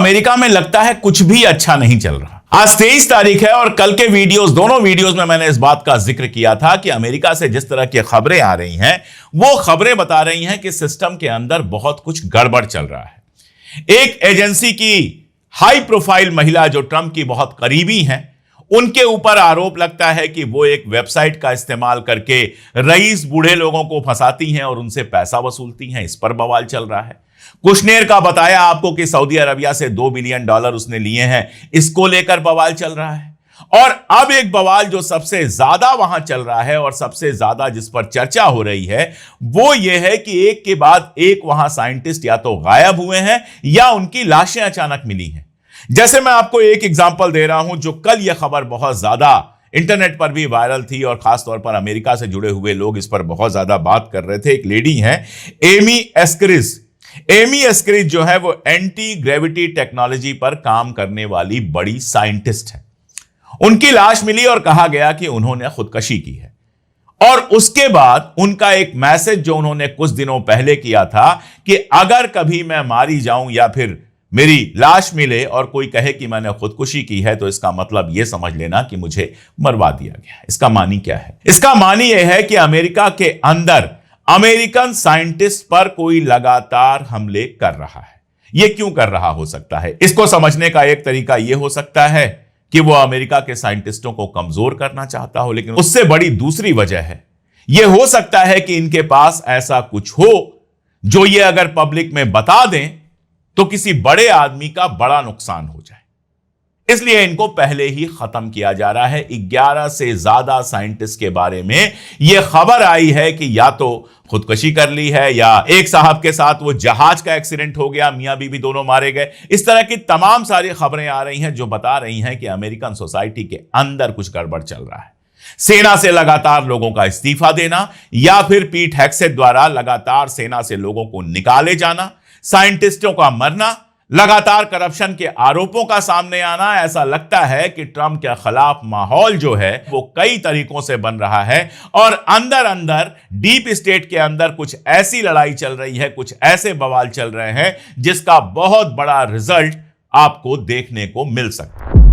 America में लगता है कुछ भी अच्छा नहीं चल रहा। आज 23 तारीख है और कल के दोनों वीडियोस में मैंने इस बात का जिक्र किया था कि अमेरिका से जिस तरह की खबरें आ रही हैं, वो खबरें बता रही हैं कि सिस्टम के अंदर बहुत कुछ गड़बड़ चल रहा है। एक एजेंसी की हाई प्रोफाइल महिला जो ट्रंप की बहुत करीबी हैं, उनके ऊपर आरोप लगता है कि वो एक वेबसाइट का इस्तेमाल करके रईस बूढ़े लोगों को फंसाती हैं और उनसे पैसा वसूलती हैं। इस पर बवाल चल रहा है। कुशनेर का बताया आपको कि सऊदी अरबिया से $2 बिलियन उसने लिए हैं, इसको लेकर बवाल चल रहा है। और अब एक बवाल जो सबसे ज्यादा वहां चल रहा है और सबसे ज्यादा जिस पर चर्चा हो रही है, वो ये है कि एक के बाद एक वहां साइंटिस्ट या तो गायब हुए हैं या उनकी लाशें अचानक मिली हैं। जैसे मैं आपको एक एग्जांपल दे रहा हूं, जो कल यह खबर बहुत ज्यादा इंटरनेट पर भी वायरल थी और खासतौर पर अमेरिका से जुड़े हुए लोग इस पर बहुत ज्यादा बात कर रहे थे। एक लेडी हैं एमी एस्करिज जो है वो एंटी ग्रेविटी टेक्नोलॉजी पर काम करने वाली बड़ी साइंटिस्ट है। उनकी लाश मिली और कहा गया कि उन्होंने खुदकुशी की है। और उसके बाद उनका एक मैसेज जो उन्होंने कुछ दिनों पहले किया था कि अगर कभी मैं मारी जाऊं या फिर मेरी लाश मिले और कोई कहे कि मैंने खुदकुशी की है, तो इसका मतलब यह समझ लेना कि मुझे मरवा दिया गया। इसका मानी क्या है? इसका मानी यह है कि अमेरिका के अंदर अमेरिकन साइंटिस्ट पर कोई लगातार हमले कर रहा है। यह क्यों कर रहा हो सकता है? इसको समझने का एक तरीका यह हो सकता है कि वो अमेरिका के साइंटिस्टों को कमजोर करना चाहता हो, लेकिन उससे बड़ी दूसरी वजह है। यह हो सकता है कि इनके पास ऐसा कुछ हो जो ये अगर पब्लिक में बता दें तो किसी बड़े आदमी का बड़ा नुकसान हो जाए, इसलिए इनको पहले ही खत्म किया जा रहा है। 11 से ज्यादा साइंटिस्ट के बारे में यह खबर आई है कि या तो खुदकुशी कर ली है या एक साहब के साथ वो जहाज का एक्सीडेंट हो गया, मियां बीवी दोनों मारे गए। इस तरह की तमाम सारी खबरें आ रही हैं जो बता रही हैं कि अमेरिकन सोसाइटी के अंदर कुछ गड़बड़ चल रहा है। सेना से लगातार लोगों का इस्तीफा देना या फिर पीट हेग्सेट द्वारा लगातार सेना से लोगों को निकाले जाना, साइंटिस्टों का मरना, लगातार करप्शन के आरोपों का सामने आना। ऐसा लगता है कि ट्रंप के खिलाफ माहौल जो है वो कई तरीकों से बन रहा है और अंदर अंदर डीप स्टेट के अंदर कुछ ऐसी लड़ाई चल रही है, कुछ ऐसे बवाल चल रहे हैं जिसका बहुत बड़ा रिजल्ट आपको देखने को मिल सकता है।